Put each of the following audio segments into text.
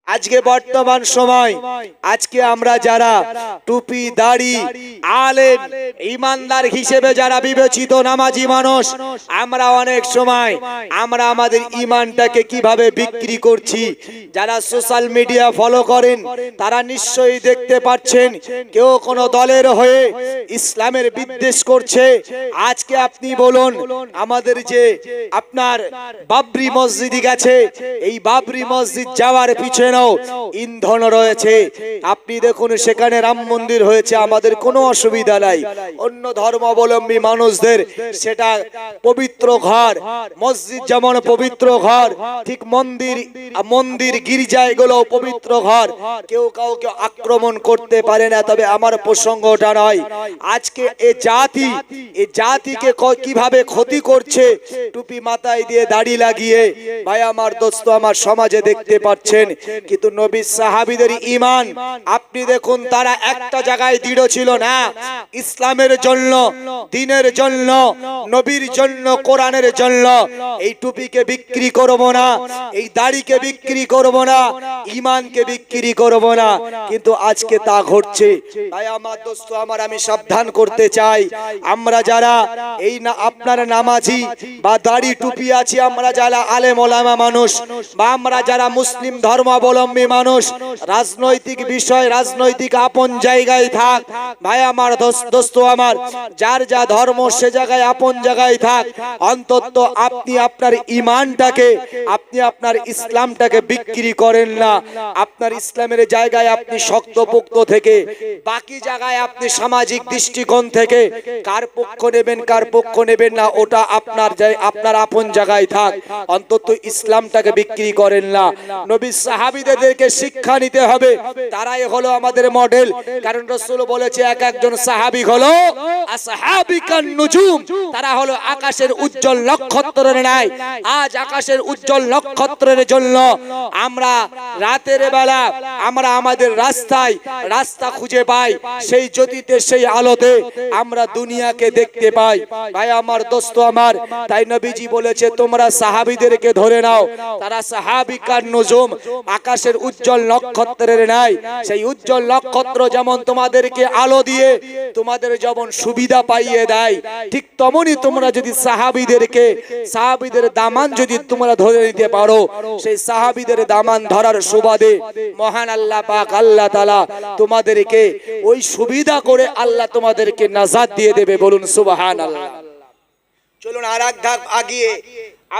আজকে বর্তমান সময় আজকে আমরা যারা টুপি দাড়ি আলেম ঈমানদার হিসেবে যারা বিবেচিত নামাজি মানুষ, আমরা অনেক সময় আমরা আমাদের ঈমানটাকে কিভাবে বিক্রি করছি। যারা সোশ্যাল মিডিয়া ফলো করেন তারা নিশ্চয়ই দেখতে পাচ্ছেন কেউ কোনো দলের হয়ে ইসলামের বিদ্বেষ করছে। আজকে আপনি বলুন, আমাদের যে আপনার বাবরি মসজিদ গেছে, এই বাবরি মসজিদ যাওয়ার পিছনে ইন্ধন রয়েছে। আপনি দেখুন সেখানে রাম মন্দির হয়েছে, আমাদের কোনো অসুবিধা নাই। অন্য ধর্মাবলম্বী মানুষদের সেটা পবিত্র ঘর, মসজিদ যেমন পবিত্র ঘর, ঠিক মন্দির গির্জা এগুলো পবিত্র ঘর, কেউ কাউকে আক্রমণ করতে পারে না। তবে আমার প্রসঙ্গটা নয়। আজকে এ জাতিকে কিভাবে ক্ষতি করছে টুপি মাথায় দিয়ে দাড়ি লাগিয়ে। ভাই আমার দোস্ত আমার সমাজে দেখতে পাচ্ছেন, কিন্তু নবী সাহাবীদের ঈমান আপনি দেখুন, তারা একটা জায়গায় দৃঢ় ছিল না। ইসলামের জন্য, দ্বীনের জন্য, নবীর জন্য, কোরআনের জন্য এই টুপিকে বিক্রি করব না, এই দাড়িকে বিক্রি করব না, ঈমানকে বিক্রি করব না। কিন্তু আজকে তা ঘটছে। তাই আমার দোস্ত আমার, আমি সাবধান করতে চাই, আমরা যারা এই না আপনার নামাজি বা দাড়ি টুপি আছি, আমরা যারা আলেম ওলামা মানুষ বা আমরা যারা মুসলিম ধর্মাবলম্বী মানুষ, রাজনৈতিক বিষয় রাজনৈতিক আপন জায়গায় থাক। ভাই আমার দোস্ত আমার, যার যা ধর্ম সে জায়গায় আপন জায়গায় থাক। অন্তত আপনি আপনার ঈমানটাকে, আপনি আপনার ইসলামটাকে বিক্রি করেন না। আপনার ইসলামের জায়গায় আপনি শক্তপোক্ত থেকে, বাকি জায়গায় আপনি সামাজিক দৃষ্টিকোণ থেকে কার পক্ষ নেবেন কার পক্ষ নেবেন না, ওটা আপনার আপন জায়গায় থাক। অন্তত ইসলামটাকে বিক্রি করেন না। নবী সাহাবীদেরকে শিক্ষা নিতে হবে, তারাই হলো আমাদের মডেল। কারণ রাসূল বলেছে এক একজন সাহাবী হলো আসহাবিকান নুজুম, তারা হলো আকাশের উজ্জ্বল নক্ষত্রের ন্যায়। আজ আকাশের উজ্জ্বল নক্ষত্রের জন্য আমরা রাতের বেলা আমরা আমাদের রাস্তা খুঁজে পাই, সেই জ্যোতিতে সেই আলোতে আমরা দুনিয়াকে দেখতে পাই। ভাই আমার দোস্ত আমার, তাই নবীজি বলেছে তোমরা সাহাবীদেরকে ধরে নাও, তারা সাহাবিকান নুজুম, আকাশের উজ্জ্বল নক্ষত্রের ন্যায়। সেই উজ্জ্বল নক্ষত্র যেমন তোমাদেরকে আলো দিয়ে তোমাদের যেমন সুবিধা পাইয়ে দেয়, ঠিক তেমনি তোমরা যদি সাহাবীদের দামান যদি তোমরা ধরে নিতে পারো, সেই সাহাবীদের দামান ধরার সুবাদে মহান আল্লাহ পাক আল্লাহ তাআলা তোমাদেরকে ওই সুবিধা করে আল্লাহ তোমাদেরকে নাজাত দিয়ে দেবে। বলুন সুবহানাল্লাহ। চলুন আর এক ধাপ আগিয়ে,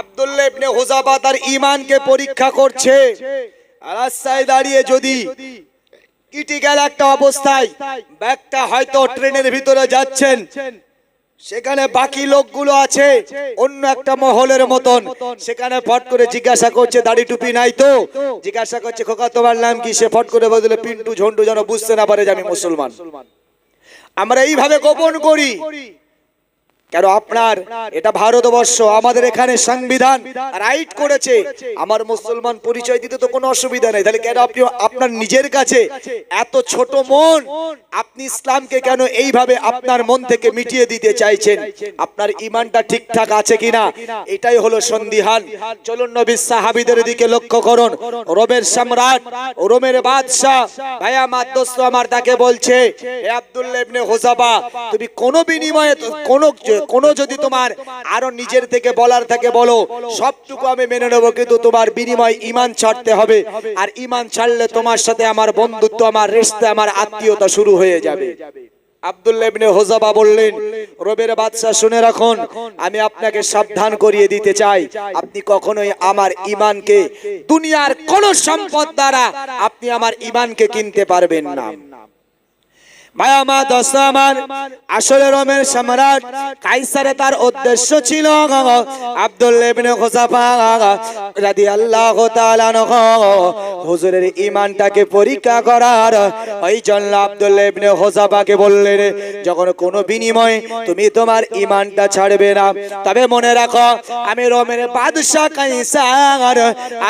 আব্দুল্লাহ ইবনে হুযাফা তার ঈমানকে পরীক্ষা করছে। রাস্তায় দাঁড়িয়ে যদি ক্রিটিক্যাল একটা অবস্থায়, ব্যাগটা হয়তো ট্রেনের ভিতরে যাচ্ছেন, সেখানে বাকি লোকগুলো আছে অন্য একটা মহলের মতন, সেখানে ফট করে জিজ্ঞাসা করছে দাড়ি টুপি নাই তো, জিজ্ঞাসা করছে খোকা তোমার নাম কি, সে ফট করে বলে পিন্টু ঝন্টু, যেন বুঝতে না পারে যে আমি মুসলমান। আমরা এইভাবে গোপন করি কেন? আপনার এটা ভারতবর্ষ, আমাদের এখানে সংবিধান রাইট করেছে, আমার মুসলমান পরিচয় দিতে তো কোনো অসুবিধা নেই। তাহলে কেন আপনি আপনার নিজের কাছে এত ছোট মন, আপনি ইসলামকে কেন এইভাবে আপনার মন থেকে মিটিয়ে দিতে চাইছেন? আপনার ঈমানটা ঠিকঠাক আছে কিনা, এটাই হলো সন্দিহান। চলুন নবীর সাহাবীদের দিকে লক্ষ্য করুন। রোমের সম্রাট, রোমের বাদশা, ভাই আমার দোস্ত আমার, তাকে বলছে হে আব্দুল্লাহ ইবনে হুযাফা, তুমি কোনো বিনিময়ে কোনো যদি তোমার আরো নিজের থেকে বলার থাকে বলো, সবটুকু আমি মেনে নেব, কিন্তু তোমার বিনিময় ঈমান ছাড়তে হবে। আর ঈমান ছাড়লে তোমার সাথে আমার বন্ধুত্ব, আমার রিশতা, আমার আত্মীয়তা শুরু হয়ে যাবে। আব্দুল্লাহ ইবনে হুযাফা বললেন, রোমের বাদশা শুনে রাখুন, আমি আপনাকে সাবধান করিয়ে দিতে চাই, আপনি কখনোই আমার ঈমানকে দুনিয়ার কোন সম্পদ দ্বারা আপনি আমার ঈমানকে কিনতে পারবেন না। ভাই আমার দোস্ত আমার, আসলে রোমের সম্রাট কাইসারে তার উদ্দেশ্য ছিল আব্দুল্লাহ ইবনে হুযাফা রাদিয়াল্লাহু তাআলা আনহু হুজুরের ঈমানটাকে পরীক্ষা করার। ওই জন্য আব্দুল্লাহ ইবনে হুযাফাকে বললেন, যখন কোনো বিনিময়ে তুমি তোমার ঈমানটা ছাড়বে না, তবে মনে রাখো আমি রোমের বাদশা কাইসার,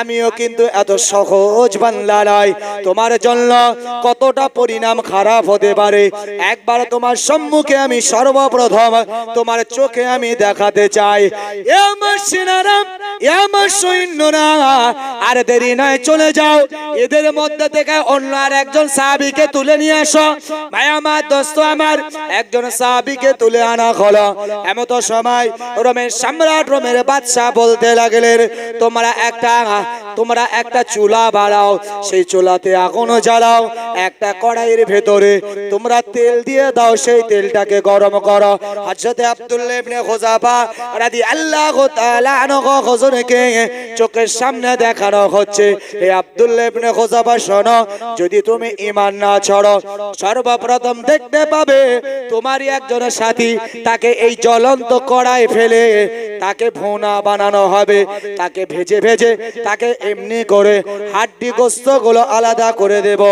আমিও কিন্তু এত সহজ বান্দা নয়। তোমার জন্য কতটা পরিণাম খারাপ হতে পারে পারে একবার তোমার সম্মুখে আমি সর্বপ্রথম তোমার চোখে আমি দেখাতে চাই। এ আমার সেনারা, এ আমার সৈন্যরা, আর দেরি নয় চলে যাও, এদের মধ্যে থেকে অন্য আর একজন সাহাবীকে তুলে নিয়ে আসো। ভাই আমার, দোস্ত আমার, একজন সাহাবীকে তুলে আনা হলো। এমত সময় রোমের সম্রাট, রোমের বাদশা বলতে লাগলেন, তোমরা একটা চুলা বাড়াও, সেই চুলাতে আগুন জ্বালাও, একটা কড়াইয়ের ভেতরে তোমরা তেল দিয়ে দাও, সেই তেলটাকে গরম করো। হযরত আব্দুল্লাহ ইবনে হুযাফা রাদিয়াল্লাহু তাআলা আনহু হুজুরকে চোখের সামনে দেখানো হচ্ছে, হে আব্দুল্লাহ ইবনে হুযাফা শোনো, যদি তুমি ঈমান না ছাড়ো, সর্বপ্রথম দেখতে পাবে তোমারই একজন সাথী, তাকে এই জ্বলন্ত কড়াই ফেলে তাকে ভুনা বানানো হবে, তাকে ভেজে ভেজে তাকে এমনি করে হাড্ডি গোস্ত গুলো আলাদা করে দেব।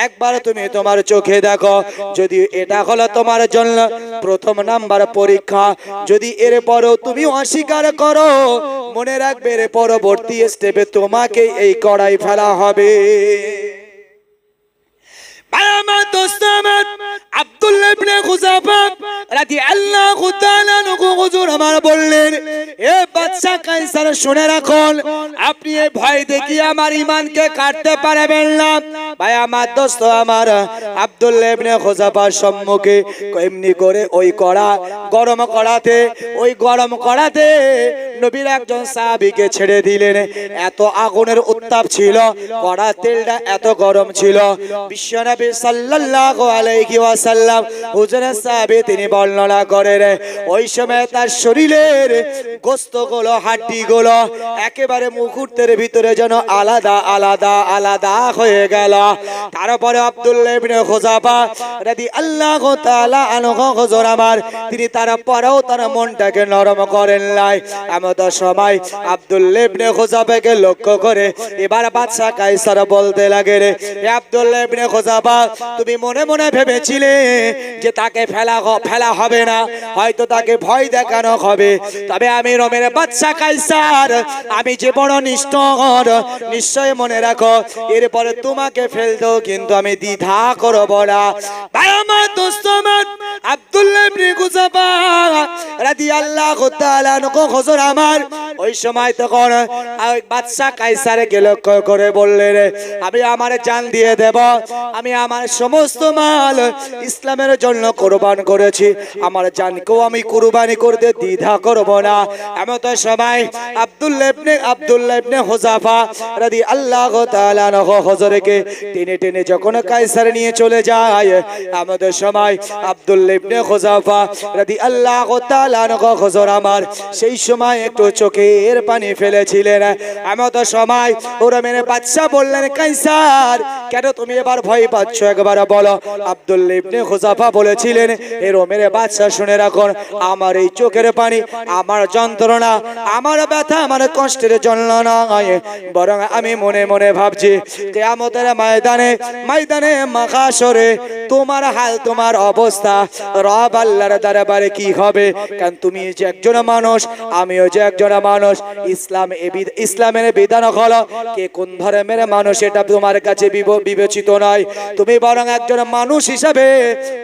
একবার তুমি তোমার চোখে দেখো, যদি এটা হলো তোমার জন্য প্রথম নাম্বার পরীক্ষা, যদি এরপরও তুমি অস্বীকার করো, মনে রাখবে এর পরবর্তী স্টেপে তোমাকে এই কড়াই ফেলা হবে। আমার দোস্ত আমার আব্দুল্লাহ ইবনে হুযাফা রাদিয়াল্লাহু তাআলা আনহু হুজুর আমার বললেন, এ বাদশা কায়সার শুনে রাখুন, আপনি এই ভয় দেখিয়ে আমার ঈমানকে কাটতে পারবেন না। ভাই আমার, দোস্ত আমার, আব্দুল্লাহ ইবনে হুযাফার সম্মুখে এমনি করে ওই কড়া গরম কড়াতে নবীর একজন সাহাবীকে ছেড়ে দিলেন। এত আগুনের উত্তাপ ছিল, কড়া তেলটা এত গরম ছিল। বিশ্বনবী সাল্লাল্লাহু আলাইহি ওয়াসাল্লাম হুজুরের সাহাবী তিনি বর্ণনা করেন, ওই সময় তার শরীরের গোশতগুলো, হাড্ডিগুলো একেবারে মুহূর্তের ভিতরে যেন আলাদা আলাদা আলাদা হয়ে গেল। তারপরে আব্দুল্লাহ ইবনে হুযাফা রাদিয়াল্লাহু তাআলা আনহু হুজুর আমার, তিনি তারপরেও তার মনটাকে নরম করেন নাই। এমত সময় আব্দুল্লাহ ইবনে হুযাফাকে লক্ষ্য করে এবার বাদশা কায়সার বলতে লাগে, হে আব্দুল্লাহ ইবনে হুযাফা, তুমি মনে মনে ভেবেছিলে যে তাকে ফেলা হবে না, হয়তো তাকে ভয় দেখানো হবে, তবে আমি রোমের বাদশা কায়সার, আমি যে বড় নিষ্ঠুর, নিশ্চয় মনে রাখো এরপরে তোমাকে ফেলতেও কিন্তু আমি দ্বিধা করব না। ভাই আমার, দোস্ত আমার, আব্দুল্লাহ ইবনে হুযাফা রাদিয়াল্লাহু তাআলা আনহু হুজুর আমার ওই সময় তখন বাদশা কায়সারকে লক্ষ্য করে বললেন, আমি আমার জান দিয়ে দেব, আমি আমার সমস্ত মাল ইসলামের জন্য কুরবান করেছি, আমার জানকেও আমি কুরবানি করতে দ্বিধা করব না। এমত সময় আব্দুল্লাহ ইবনে হুযাফা রাদিয়াল্লাহু তাআলা আনহু হুজুরকে টেনে টেনে যখন কায়সার নিয়ে চলে যায়, আমাদের সময় আব্দুল্লাহ ইবনে হুযাফা রাদিয়াল্লাহু তাআলা আনহু হুজুর আমার সেই সময় একটু চোখের পানি ফেলেছিলেন। এমত সময় রোমের বাদশা বললেন, কায়সার, কেন তুমি এবার ভয় পাচ্ছ, একবার বলো। আব্দুল্লাহ ইবনে হুযাফা বলেছিলেন, হে রোমের বাদশা শুনে রাখুন, আমার এই চোখের পানি, আমার যন্ত্রণা, আমার ব্যথা, আমার কষ্টের জন্য নয়, বরং আমি মনে মনে ভাবছি কিয়ামতের ময়দানে মাহশরে তোমার হাল, তোমার অবস্থা রব আল্লাহর দরবারে কি হবে। কারণ তুমি যে একজন মানুষ, আমিও যে একজন মানুষ, ইসলামের বিধান হলো কে কোন ধর্মের মানুষ এটা তোমার কাছে বিবেচিত নয়, তুমি বরং একজন মানুষ হিসাবে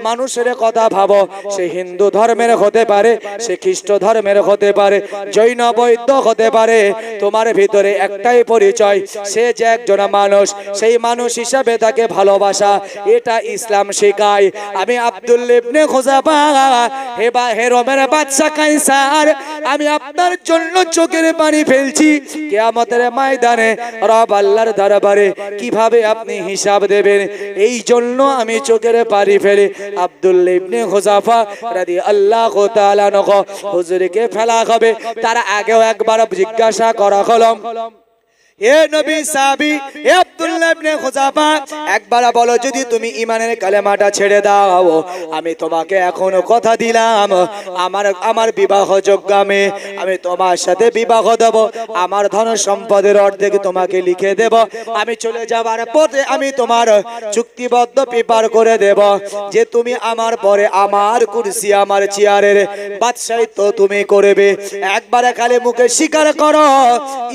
মানুষের কথা ভাবো। সে হিন্দু ধর্মের হতে পারে, সে খ্রিস্ট ধর্মের হতে পারে, জৈন বৌদ্ধ হতে পারে, তোমার ভিতরে একটাই পরিচয়, সে যে একজন মানুষ, সেই মানুষ হিসাবে তাকে ভালোবাসা, এটা ইসলাম শেখায়। আমি আব্দুল্লাহ ইবনে হুযাফা, হে রোমের বাদশা কায়সার, আমি আপনার জন্য চোখের পানি ফেলছি, কিয়ামতের ময়দানে রব আল্লাহর দরবারে কিভাবে আপনি হিসাব দেবেন, এই জন্য আমি চোখের পানি ফেলে আব্দুল্লাহ ইবনে হুযাফা রাদিয়াল্লাহু তাআলা আনহু হুজুরকে ফেলা হবে। তার আগেও একবার জিজ্ঞাসা করা হলো, এ নবী সাহাবী, এ আব্দুল্লাহ ইবনে হুযাফা, একবার বলো, যদি তুমি ঈমানের কালেমাটা ছেড়ে দাও, আমি তোমাকে এখনো কথা দিলাম, আমার বিবাহযোগ্য আমি তোমার সাথে বিবাহ দেব, আমার ধন সম্পদের অর্ধেক তোমাকে লিখে দেব, আমি চলে যাবার পথে আমি তোমার চুক্তিবদ্ধ পেপার করে দেব যে তুমি আমার পরে আমার কুরসি, আমার চেয়ারের বাদশাহিত্ব তুমি করবে। একবার খালি মুখে স্বীকার করো,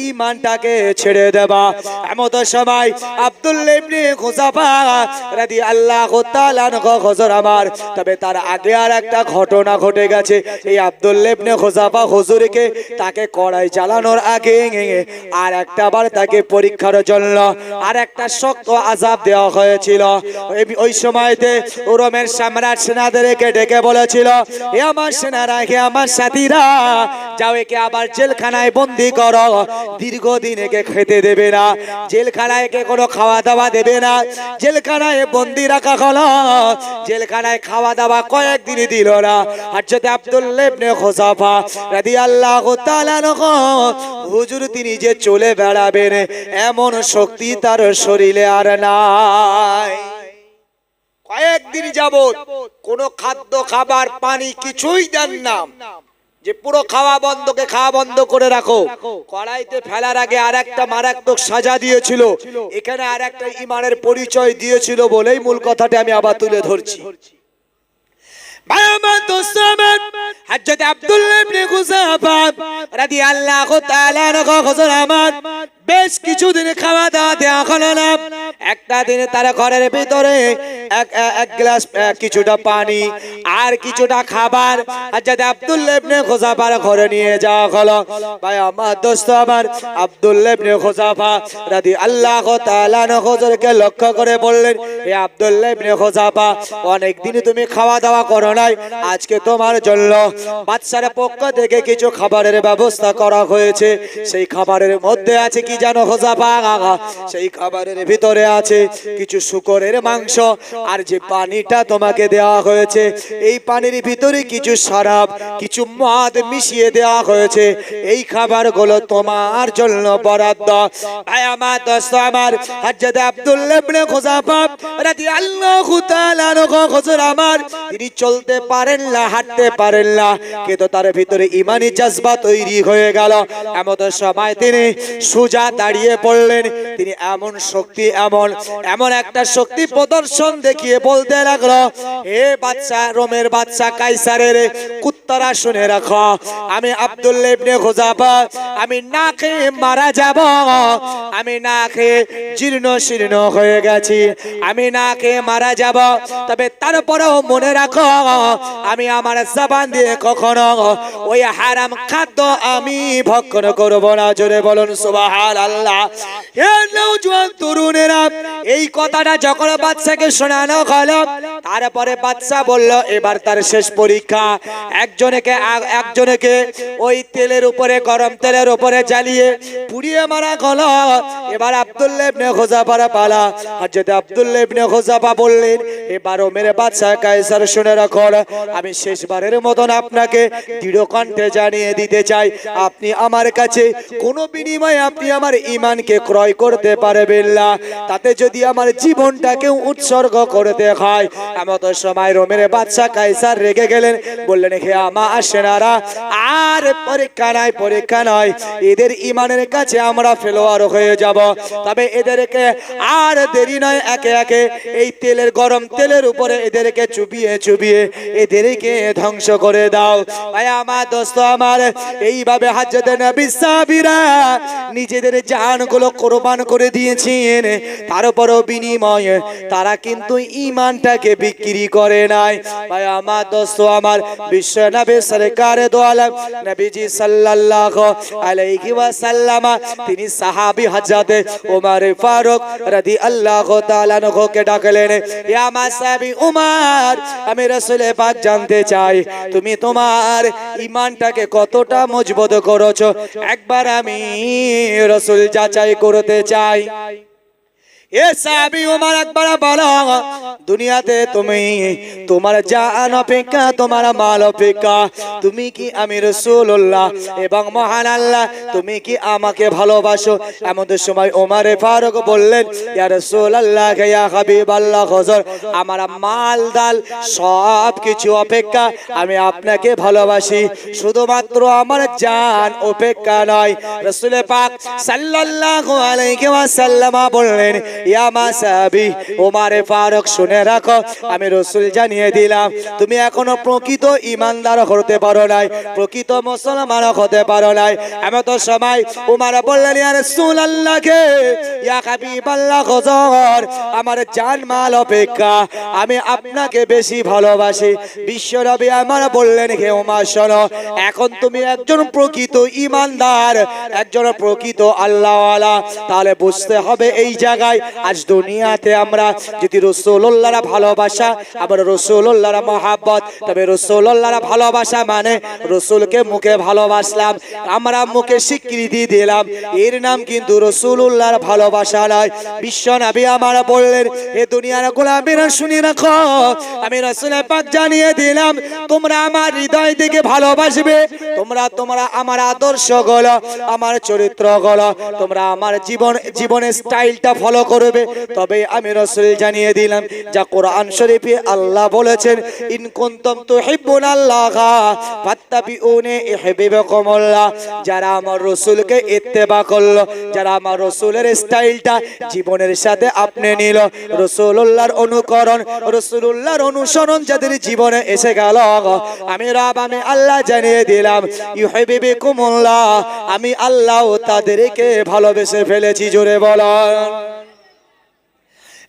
ঈমানটাকে ছেড়ে দেবা। এমত সময় আব্দুল্লাহ ইবনে হুযাফা হোযাফা রাদিয়াল্লাহু তাআলা আনহু হুজুর আমার। তবে তার আগে আর একটা ঘটনা ঘটে গেছে। এই আব্দুল্লাহ ইবনে হোযাফা হুজুরকে তাকে কড়াই চালানোর আগে আর একটা বার তাকে পরীক্ষার জন্য আর একটা শক্ত আযাব দেওয়া হয়েছিল। ওই সময়তে রোমের সম্রাট সেনাদেরকে ডেকে বলেছিল, হে আমার সেনারা, হে আমার সাথীরা, যাও একে আবার জেলখানায় বন্দী করো। দীর্ঘদিন একে খেতে দেবে না, জেলখানায় একে কোনো খাওয়া দাওয়া দেবে না। জেলখানায় বন্দী রাখা হলো, জেলখানায় খাওয়া দাওয়া কয়েকদিন দিল না। হযরত আব্দুল্লাহ ইবনে হোযাফা রাদিয়াল্লাহু তাআলা আনহু হুজুর তিনি যে চলে বেড়াবেন এমন শক্তি তার শরীরে আর নাই। কয়েকদিন যাবত কোনো খাদ্য খাবার পানি কিছুই দেন না, যে পুরো খাওয়া বন্ধ করে রাখো। কড়াইতে ফেলার আগে আর একটা মারাত্মক সাজা দিয়েছিল, এখানে আর একটা ঈমানের পরিচয় দিয়েছিল বলেই মূল কথাটা আমি আবার তুলে ধরছি। ভাই আমার দোস্ত আমার, হযরত আব্দুল্লাহ ইবনে হোযাফা রাদিয়াল্লাহু তাআলা আনহু হুজুর আমার বেশ কিছুদিন খাওয়া দাওয়া দেওয়া হলো না। একটা দিনে তার ঘরের ভিতরে এক গ্লাস কিছুটা পানি আর কিছুটা খাবার হযরত আব্দুল্লাহ ইবনে হোযাফার ঘরে নিয়ে যাওয়া হলো। ভাই আমার দোস্ত আমার, আব্দুল্লাহ ইবনে হোযাফা রাদিয়াল্লাহু তাআলা আনহু হুজুরকে লক্ষ্য করে বললেন, হে আব্দুল্লাহ ইবনে হোযাফা, অনেক দিন তুমি খাওয়া দাওয়া করো নাই, আজকে তোমার জন্য বাদশার পক্ষ থেকে কিছু খাবারের ব্যবস্থা করা হয়েছে। সেই খাবারের মধ্যে আছে কি জানো হোযাফা? সেই খাবারের ভিতরে আছে কিছু শূকরের মাংস, আর যে পানিটা তোমাকে দেওয়া হয়েছে এই পানির ভিতরে কিছু শরাব, কিছু মদ মিশিয়ে দেওয়া হয়েছে। এই খাবারগুলো তোমার জন্য বরাদ্দ। ভাই আমার দোস্ত আমার, হযরত আব্দুল্লাহ ইবনে হোযাফা রাদিয়াল্লাহু তাআলা আনহু হুজুর আমার, তিনি চলতে পারেন না, হাঁটতে পারেন না, কিন্তু তার ভিতরে ঈমানি জজবা তৈরি হয়ে গেল। এমন সময় তিনি সোজা দাঁড়িয়ে পড়লেন। তিনি এমন শক্তি, এমন একটা শক্তি প্রদর্শন দেখিয়ে বলতে লাগলো, হে বাদশা, রোমের বাদশা কাইসারের কুত্তারা শুনে রাখো, আমি আব্দুল্লাহ ইবনে হোযাফা আমি না খেয়ে মারা যাব, আমি না খেয়ে জীর্ণ শীর্ণ হয়ে গেছি, আমি না খেয়ে মারা যাব। তবে তারপরেও মনে রাখো, আমি আমার জবান দিয়ে কখনো ওই হারাম খাদ্য আমি ভক্ষণ করব না। জোরে বলুন সুবহানাল্লাহ। হে নওজোয়ান তরুণেরা, এই কথাটা যখন বাদশাকে শোনানো হলো, তারপরে বাদশা বলল এবার তার শেষ পরীক্ষা। একজনকে ওই তেলের উপরে, গরম তেলের উপরে জ্বালিয়ে পুড়িয়ে মারা হলো। এবার আব্দুল্লাহ ইবনে হোযাফার পালা। হযরত আব্দুল্লাহ ইবনে হোযাফা বললেন, এবারও মেরে বাদশা কায়সার শুনে রাখুন, আমি শেষবারের মতন আপনাকে দৃঢ় কণ্ঠে জানিয়ে দিতে চাই, আপনি আমার কাছে কোনো বিনিময়ে আপনি আমার ঈমানকে ক্রয় করতে পারবেন না। তাতে যদি আমার জীবনটাকে উৎসর্গ করতে হয়। এমন সময় রোমের বাদশা কায়সার রেগে গেলেন, বললেন, হে আমার সেনারা, আর পরীক্ষা নয়, এদের ঈমানের কাছে আমরা ফেলোয়ার হয়ে যাব। তবে এদেরকে আর দেরি নয়, একে একে এই তেলের, গরম তেলের উপরে এদেরকে চুবিয়ে এদেরকে ধ্বংস করে দাও। ভাই আমার দোস্ত আমার, এইভাবে হযরত নবী সাহাবীরা নিজেদের জানগুলো কুরবান করে দিয়েছেন। তারপরও বিনিময়ে তারা কিন্তু ঈমানটাকে বিক্রি করে নাই। ভাই আমার দোস্ত আমার, বিশ্ব নবী সরকারে দো আলম নবীজি সাল্লাল্লাহু আলাইহি ওয়াসাল্লাম তিনি সাহাবী হযরত ওমর ফারুক রাদিয়াল্লাহু তাআলা আনহুকে ডাকলেন, ইয়া আমার সাহাবী উমর, আমি রাসূল পাক জানতে চাই তুমি তোমার ঈমানটাকে কতটা মজবুত করেছো, একবার আমি রাসূল যাচাই করতে চাই। এ সাহাবী ওমর একবার বলো, দুনিয়াতে তুমি তোমার জান অপেক্ষা, তোমার মাল অপেক্ষা তুমি কি আমি রাসূলুল্লাহ এবং মহান আল্লাহ তুমি কি আমাকে ভালোবাসো? এমন সময় ওমর ফারুক বললেন, ইয়া রাসূলুল্লাহ, ইয়া হাবিবাল্লাহ, হুজুর, আমার মাল দাল সব কিছু অপেক্ষা আমি আপনাকে ভালোবাসি, শুধুমাত্র আমার জান অপেক্ষা নয়। রাসূল পাক সাল্লাল্লাহু আলাইহি ওয়াসাল্লাম বললেন, ইয়া মাসাবি ওমারে ফারুক শুনে রাখো আমি রাসূল জানিয়ে দিলাম তুমি এখনো প্রকৃত ঈমানদার হতে পারো নাই প্রকৃত মুসলমান হতে পারো নাই এমন তো সময় ওমর বললেন ইয়া রাসূলুল্লাহকে ইয়া হাবিবাল্লাহ হুজুর আমার জান মাল অপেক্ষা আমি আপনাকে বেশি ভালোবাসি বিশ্বনবী আমার বললেন হে ওমর শোনো এখন তুমি একজন প্রকৃত ঈমানদার একজন প্রকৃত আল্লাহওয়ালা তাহলে বুঝতে হবে এই জায়গায় আজ দুনিয়াতে আমরা যদি রাসূলুল্লাহর ভালোবাসা আবার রাসূলুল্লাহর মহব্বত তবে রাসূলুল্লাহর ভালোবাসা মানে রাসূলকে মুখে ভালোবাসলাম আমরা মুখে স্বীকৃতি দিলাম এর নাম কিন্তু রাসূলুল্লাহর ভালোবাসা নয় বিশ্বনবী আমার বললেন এ দুনিয়ার গোলামেরা শুনে রাখো আমি রাসূল পাক জানিয়ে দিলাম তোমরা আমার হৃদয় থেকে ভালোবাসবে তোমরা আমার আদর্শ গুলো আমার চরিত্র গুলো তোমরা আমার জীবনের স্টাইলটা ফলো করবে তবে আমি রাসূল জানিয়ে দিলাম যা কোরআন শরীফে আল্লাহ বলেছেন ইন কুনতুম তুহিব্বুনাল্লাহ ফাত্তাবিউনি ইউহিব্বুকুমুল্লাহ যারা আমার রাসূলকে ইত্তেবা করলো যারা আমার রাসূলের স্টাইলটা জীবনের সাথে আপনি নিল রাসূলুল্লাহর অনুকরণ রাসূলুল্লাহর অনুসরণ যাদের জীবনে এসে গেল আমি রব আমি আল্লাহ জানিয়ে দিলাম ইউহিব্বুকুমুল্লাহ আমি আল্লাহ তাদেরকে ভালোবেসে ফেলেছি জোরে বলেন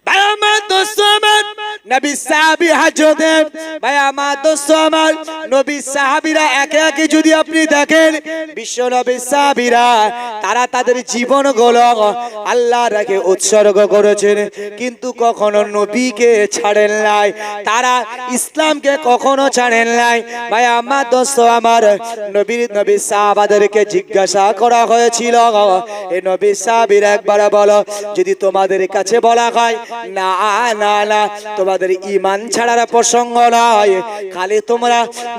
ভাই আমার দোস্ত আমার নবী সাহাবী হযরতে ভাই আমার দোস্ত আমার নবী সাহাবীরা একে একে যদি আপনি দেখেন বিশ্ব নবী সাহাবীরা তারা তাদের জীবনগুলো আল্লাহর রাহে উৎসর্গ করেছেন কিন্তু কখনো নবীকে ছাড়েন নাই তারা ইসলামকে কখনো ছাড়েন নাই ভাই আমার দোস্ত আমার নবী সাহাবাদেরকে জিজ্ঞাসা করা হয়েছিল এই নবী সাহাবীরা একবার বলো যদি তোমাদের কাছে বলা হয় না না না তোমাদের ঈমান ছাড়ার প্রসঙ্গ নয় খালি তোমরা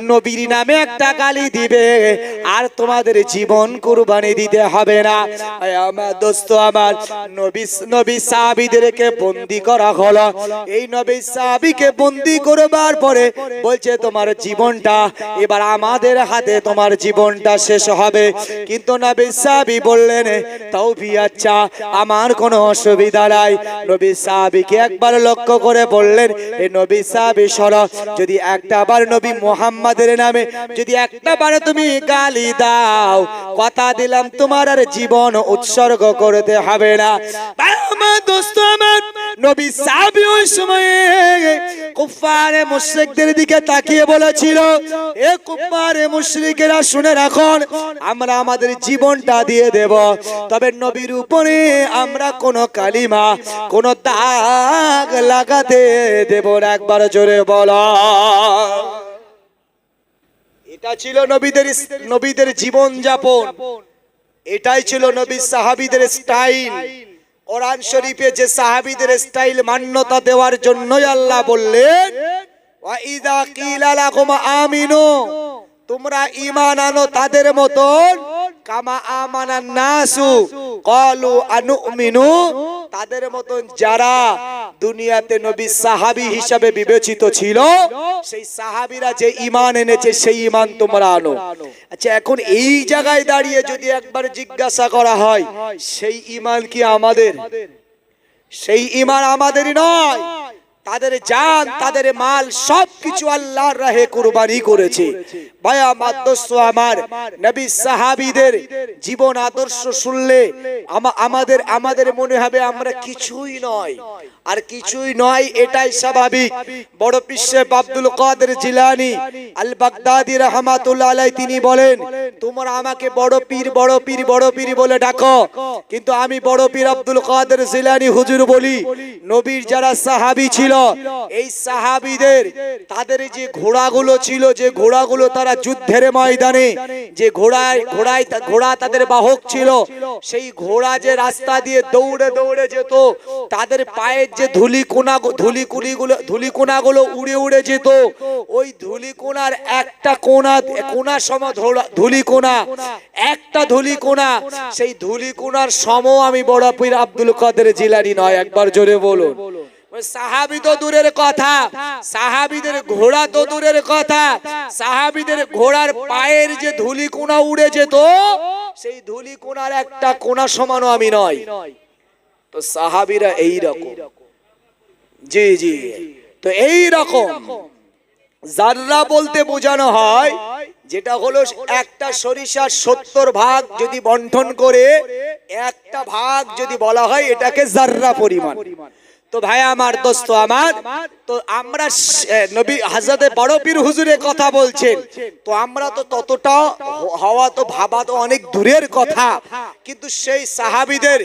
নবীর নামে একটা গালি দিবে আর তোমাদের জীবন কুরবানি দিতে হবে না আমার দোস্ত আমার নবী সাহাবীদেরকে বন্দী করা হলো এই নবী সাহাবীকে বন্দী করবার পরে বলছে তোমার জীবনটা এবার আমাদের হাতে তোমার জীবনটা শেষ হবে কিন্তু নবী সাহাবী বললেন তাও ভি আচ্ছা আমার কোনো অসুবিধা নাই নবী সাহাবীকে একবার লক্ষ্য করে বললেন এই নবী সাহাবী শোনো যদি একটাবার নবী মুহাম্মাদের নামে যদি একটাবার তুমি গালি দাও কথা দিলাম তোমার আর জীবন উৎসর্গ করতে হবে না আমার দোস্ত আমার নবী সাহাবী ওই সময়ে কুফারে মুশরিকদের দিকে তাকিয়ে বলেছিল এ কুফারে মুশরিকেরা শুনে রাখুন আমরা আমাদের জীবনটা দিয়ে দেব তবে নবীর উপরে আমরা কোন কালিমা কোন দাগ লাগাতে দেব না একবার জোরে বলো এটা ছিল নবীদের জীবন যাপন এটাই ছিল নবী সাহাবীদের স্টাইল কোরআন শরীফে যে সাহাবীদের স্টাইল মান্যতা দেওয়ার জন্যই আল্লাহ বললেন ওয়া ইযা কিলা লাকুম আমিনু তোমরা ঈমান আনো তাদের মতন কামা আমানান নাসু ক্বালু আনুমিনু তাদের মতন যারা দুনিয়াতে নবী সাহাবী হিসেবে বিবেচিত ছিল সেই সাহাবীরা যে ঈমান এনেছে সেই ঈমান তোমরা আনো আচ্ছা এখন এই জায়গায় দাঁড়িয়ে যদি একবার জিজ্ঞাসা করা হয় সেই ঈমান কি আমাদের সেই ঈমান আমাদেরই নয় তাদের জান তাদের মাল সবকিছু আল্লাহর রাহে কুরবানি করেছে ভাই আমার দোস্ত আমার নবী সাহাবীদের জীবন আদর্শ শুনলে আমাদের মনে হবে আমরা কিছুই নয় আর কিছুই নয় এটাই স্বাভাবিক বড় পীর সাহেব আব্দুল কাদের জিলানী আল বাগদাদি রাহমাতুল্লাহ আলাইহি তিনি বলেন তোমরা আমাকে বড় পীর বলে ডাকো কিন্তু আমি বড় পীর আব্দুল কাদের জিলানী হুজুর বলি নবীর যারা সাহাবী ছিল এই সাহাবীদের তাদের যে ঘোড়াগুলো ছিল যে ঘোড়াগুলো তারা যুদ্ধের ময়দানে যে ঘোড়া তাদের বাহক ছিল সেই ঘোড়া যে রাস্তা দিয়ে দৌড়ে যেত তাদের পায়ের যে ধুলিকোনাগুলো উড়ে যেত ওই ধুলিকোনার একটা কোনা সম ধুলিকোনা একটা ধুলিকোনা সেই ধুলিকোনার সম আমি বড় পীর আব্দুল কাদের জিলানী নয় একবার জোরে বলুন সাহাবী তো দূরের কথা সাহাবীদের ঘোড়া তো দূরের কথা সাহাবীদের ঘোড়ার পায়ের যে ধুলিকোনা উড়ে যেত সেই ধুলিকোনার একটা কোনা সমানও আমি নয় তো সাহাবীরা এই রকম, জি জি, তো এই রকম জাররা বলতে বোঝানো হয় যেটা হলো একটা সরিষার 70 ভাগ যদি বন্টন করে একটা ভাগ যদি বলা হয় এটাকে জাররা পরিমাণ। তো ভাই আমার, দোস্ত আমার, তো আমরা নবী হযরতে বড় পীর হুজুরের কথা বলছেন, তো আমরা তো ততটা হওয়া তো ভাবা তো অনেক দূরের কথা, কিন্তু সেই সাহাবীদের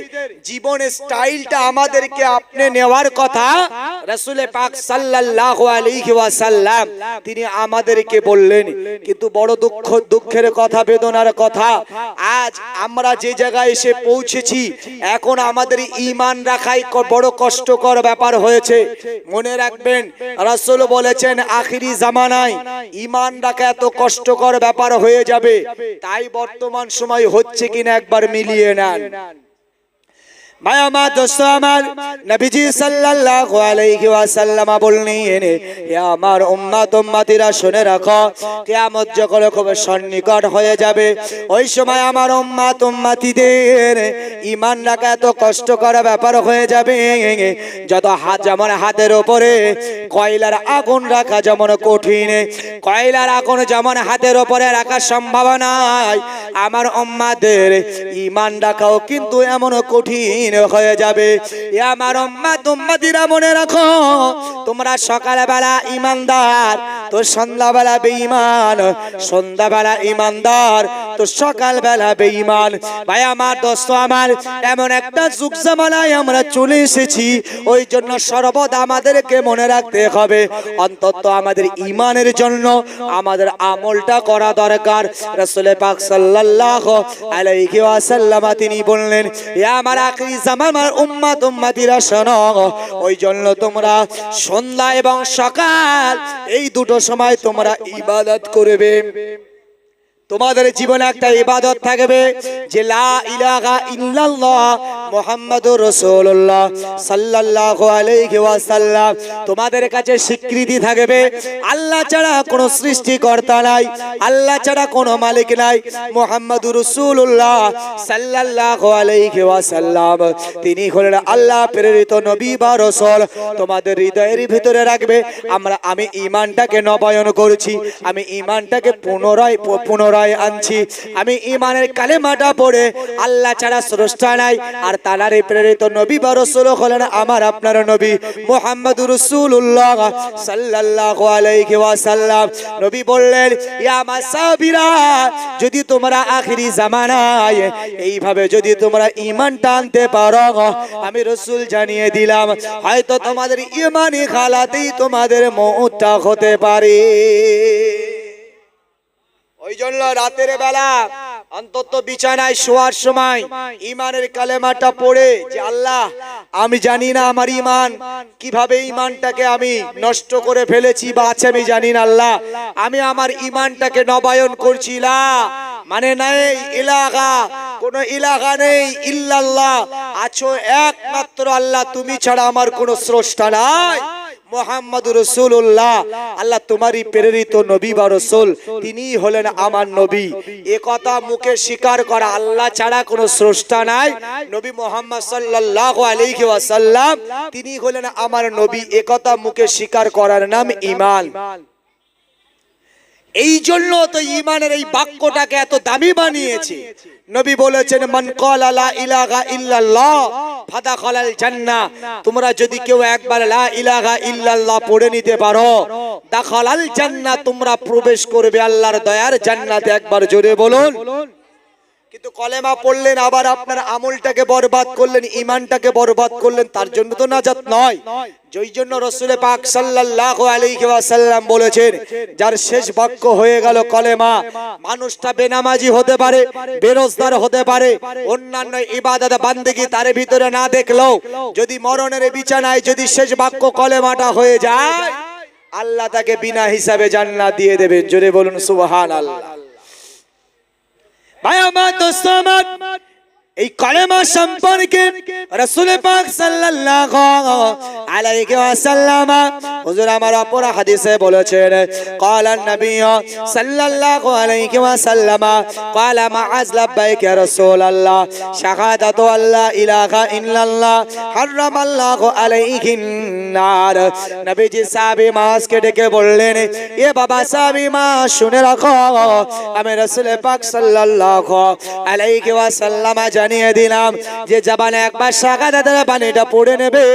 জীবনের স্টাইলটা আমাদেরকে আপনি নেওয়ার কথা। রাসূল পাক সাল্লাল্লাহু আলাইহি ওয়াসাল্লাম তিনি আমাদেরকে বললেন, কিন্তু বড় দুঃখের কথা, বেদনার কথা, আজ আমরা যে জায়গায় এসে পৌঁছেছি এখন আমাদের ঈমান রাখাই বড় কষ্টকর ব্যাপার হয়েছে। মনে রাখবেন রাসূল বলেছেন আখিরি জামানায় ঈমান রাখা এত কষ্টকর ব্যাপার হয়ে যাবে। তাই বর্তমান সময় হচ্ছে কিনা একবার মিলিয়ে নেন। ভাই আমার, দোস্ত আমার, নবীজি সাল্লাল্লাহু আলাইহি ওয়াসাল্লাম বললেন, হে আমার উম্মত উম্মতিরা শুনে রাখো, কিয়ামত যখন খুব সন্নিকট হয়ে যাবে ওই সময় আমার উম্মত উম্মতিদের ঈমান রাখা এত কষ্টকর ব্যাপার হয়ে যাবে, যত হাত যেমন হাতের উপরে কয়লার আগুন রাখা যেমন কঠিন, কয়লার আগুন যেমন হাতের উপরে রাখা সম্ভব নয়, আমার উম্মতদের ঈমান রাখাও কিন্তু এমন কঠিন হয়ে যাবে। আমার উম্মত উম্মতিরা মনে রাখো, তোমরা সকালবেলা ঈমানদার তো সন্ধ্যাবেলা বেঈমান, সন্ধ্যাবেলা ঈমানদার তো সকালবেলা বেঈমান। ভাই আমার, দোস্ত আমার, এমন একটা যুগ জামানায় আমরা চলে এসেছি, ওই জন্য সর্বদা আমাদেরকে মনে রাখতে হবে অন্তত আমাদের ঈমানের জন্য আমাদের আমলটা করা দরকার। রাসূল পাক সাল্লাল্লাহু আলাইহি ওয়াসাল্লাম তিনি বললেন, হে আমার আখিরি জামানার উম্মত উম্মতিরা শোনো, ওই জন্য তোমরা সন্ধ্যা এবং সকাল এই দুটো সময় তোমরা ইবাদত করবে। তোমাদের জীবনে একটা ইবাদত থাকবে যে লা ইলাহা ইল্লাল্লাহ মুহাম্মাদুর রাসূলুল্লাহ সাল্লাল্লাহু আলাইহি ওয়াসাল্লাম। তোমাদের কাছে স্বীকৃতি থাকবে আল্লাহ ছাড়া কোনো সৃষ্টিকর্তা নাই, আল্লাহ ছাড়া কোনো মালিক নাই, মুহাম্মাদুর রাসূলুল্লাহ সাল্লাল্লাহু আলাইহি ওয়াসাল্লাম তিনি হলেন আল্লাহ প্রেরিত নবী বা রাসূল। তোমাদের হৃদয়ের ভিতরে রাখবে আমি ঈমানটাকে নবায়ন করছি, আমি ঈমানটাকে পুনরায় আনছি, আমি ঈমানের কালেমাটা পড়ে আল্লাহ ছাড়া স্রষ্টা নাই, আর তাঁরই প্রেরিত নবী বা রাসূল হলেন আমার আপনার নবী মুহাম্মদুর রাসূলুল্লাহ সাল্লাল্লাহু আলাইহি ওয়াসাল্লাম। নবী বললেন, ইয়া মাসাবিরা, যদি তোমরা আখিরি জামানায় এইভাবে যদি তোমরা ঈমানটা আনতে পারো, আমি রাসূল জানিয়ে দিলাম হয়তো তোমাদের ঈমানি হালাতেই তোমাদের মওতটা হতে পারে। ওই জন্য রাতের বেলা অন্তত বিছানায় শোয়ার সময় ঈমানের কালেমাটা পড়ে যে আল্লাহ, আমি জানি না আমার ঈমান কিভাবে, ঈমানটাকে আমি নষ্ট করে ফেলেছি বা আছে আমি জানি না, আল্লাহ আমি আমার ঈমানটাকে নবায়ন করছি। লা মানে নাই ইলাহা, কোন ইলাহা নেই ইল্লাল্লাহ, আছো একমাত্র আল্লাহ, তুমি ছাড়া আমার কোনো স্রষ্টা নাই, মুহাম্মাদুর রাসূলুল্লাহ আল্লাহ তোমারই প্রেরিত নবী বা রাসূল, তিনি হলেন আমার নবী। এ কথা মুখে স্বীকার করা আল্লাহ ছাড়া কোনো স্রষ্টা নাই, নবী মুহাম্মদ সাল্লাল্লাহু আলাইহি ওয়াসাল্লাম তিনি হলেন আমার নবী, এ কথা মুখে স্বীকার করার নাম ঈমান। এই জন্য তো ঈমানের এই বাক্যটাকে এত দামি বানিয়েছে। নবী বলেছেন, মান ক্বালা লা ইলাহা ইল্লাল্লাহ ফাদাখালাল জান্নাহ, তোমরা যদি কেউ একবার লা ইলাহা ইল্লাল্লাহ পড়ে নিতে পারো, দাখালাল জান্নাহ, তোমরা প্রবেশ করবে আল্লাহর দয়ার জান্নাতে। একবার জোরে বলুন। কিন্তু কলেমা পড়লেন আবার আপনার আমলটাকে বরবাদ করলেন, ঈমানটাকে বরবাদ করলেন, তার জন্য তো নাজাত নয়। যেই জন্য রাসূল পাক সাল্লাল্লাহু আলাইহি ওয়াসাল্লাম বলেছেন, যার শেষ বাক্য হয়ে গেল কলেমা, মানুষটা বেনামাজি হতে পারে, বেরোজগার হতে পারে, অন্যান্য ইবাদত বান্দেগী তার ভিতরে না দেখলেও যদি মরণের বিছানায় যদি শেষ বাক্য কলেমাটা হয়ে যায়, আল্লাহ তাকে বিনা হিসাবে জান্নাত দিয়ে দেবে। জোরে বলুন সুবহানাল্লাহ। ভাই আমার, দোস্ত আমার, এই কলেমা সম্পর্কে রাসূল পাক সাল্লাল্লাহু আলাইহি ওয়াসাল্লাম হুজুর আমার অপর হাদিসে বলেছেন ক্বালান নবী সাল্লাল্লাহু আলাইহি ওয়াসাল্লাম ক্বালা মাআজ লাব্বাইক ইয়া রাসূলুল্লাহ শাহাদাতু আল্লা ইলাহা ইল্লাল্লাহ হারামাল্লাহু আলাইহিন নার। নবীজি সাহাবী মাআজকে ডেকে বললেন, এ বাবা সাহাবী মাআজ শুনে রাখো, আমি রাসূল পাক সাল্লাল্লাহু আলাইহি ওয়াসাল্লাম জানিয়ে দিলাম যে জবানে একবার শাহাদাতের বাণীটা পড়ে নেবে,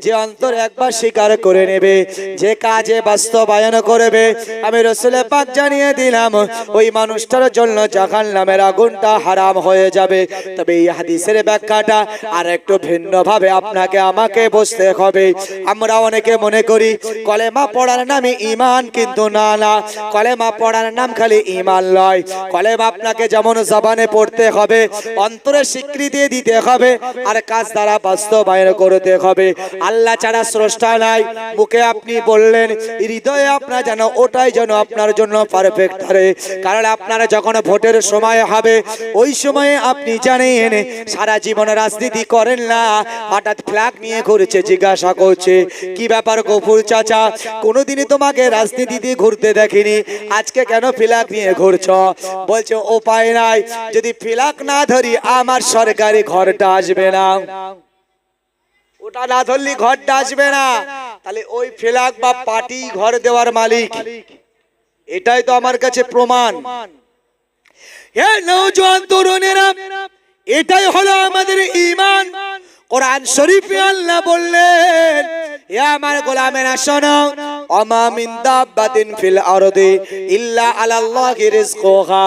যে অন্তরে একবার স্বীকার করে নেবে, যে কাজে বাস্তবায়ন করবে, আমি রাসূল পাক জানিয়ে দিলাম ওই মানুষটার জন্য জাহান্নামের আগুনটা হারাম হয়ে যাবে। তবে এই হাদিসের ব্যাখ্যাটা আর একটু ভিন্ন ভাবে আপনাকে আমাকে বুঝতে হবে। আমরা অনেকে মনে করি কলেমা পড়ার নামে ঈমান, কিন্তু না না, কলেমা পড়ার নাম খালি ঈমান নয়। কলেমা আপনাকে যেমন জবানে পড়তে হবে, অন্তরে স্বীকৃতি দিতে হবে, আর কাজ দ্বারা বাস্তবায়ন করতে হবে। আল্লাহ ছাড়া স্রষ্টা নাই, মুখে আপনি বললেন, হৃদয়ে আপনার যেন ওটাই যেন আপনার জন্য পারফেক্ট হবে। কারণ আপনারা যখন ভোটের সময় হবে, ওই সময়ে আপনি জানেন সারা জীবন রাজনীতি করেন না, হঠাৎ ফ্ল্যাগ নিয়ে ঘুরছে, জিজ্ঞাসা করছে কি ব্যাপার গফুর চাচা, কোনোদিনই তোমাকে রাজনীতিতে ঘুরতে দেখিনি, আজকে কেন ফ্ল্যাগ নিয়ে ঘুরছ? বলছে উপায় নাই, যদি ফ্ল্যাগ না ধরি আমার সরকারি ঘরটা আসবে না, ওটা না ধরলি ঘরটা আসবে না। তাহলে ওই ফ্ল্যাগ বা পার্টি ঘর দেওয়ার মালিক, এটাই তো আমার কাছে প্রমাণ। হে নওজোয়ান তরুণেরা, এটাই হলো আমাদের ঈমান। কোরআন শরীফে আল্লাহ বললেন, হে আমার গোলামেরা শোনো, আমা মিন দাব্বাতিন ফিল আরদি ইল্লা আলাল্লাহি রিজকুহা।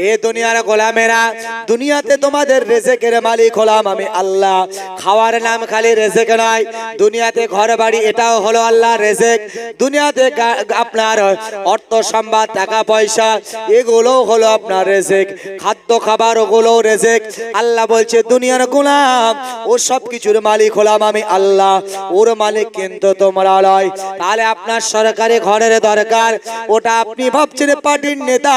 এ দুনিয়ার গোলামেরা, দুনিয়াতে তোমাদের রিজেকের মালিক হলাম আমি আল্লাহ। খাওয়ার নাম খালি রিজেক নয়, দুনিয়াতে ঘর বাড়ি এটাও হলো আল্লাহর রিজেক। দুনিয়াতে আপনার অর্থ সম্পদ টাকা পয়সা এগুলো হলো আপনার রিজেক। খাদ্য খাবার ওগুলো রিজেক। আল্লাহ বলছে দুনিয়ার গোলাম, ও সব কিছুর মালিক হলাম আমি আল্লাহ, ওর মালিক কিন্তু তোমরা নয়। তাহলে আপনার সরকারি ঘরের দরকার, ওটা আপনি ভাবছেন পার্টির নেতা,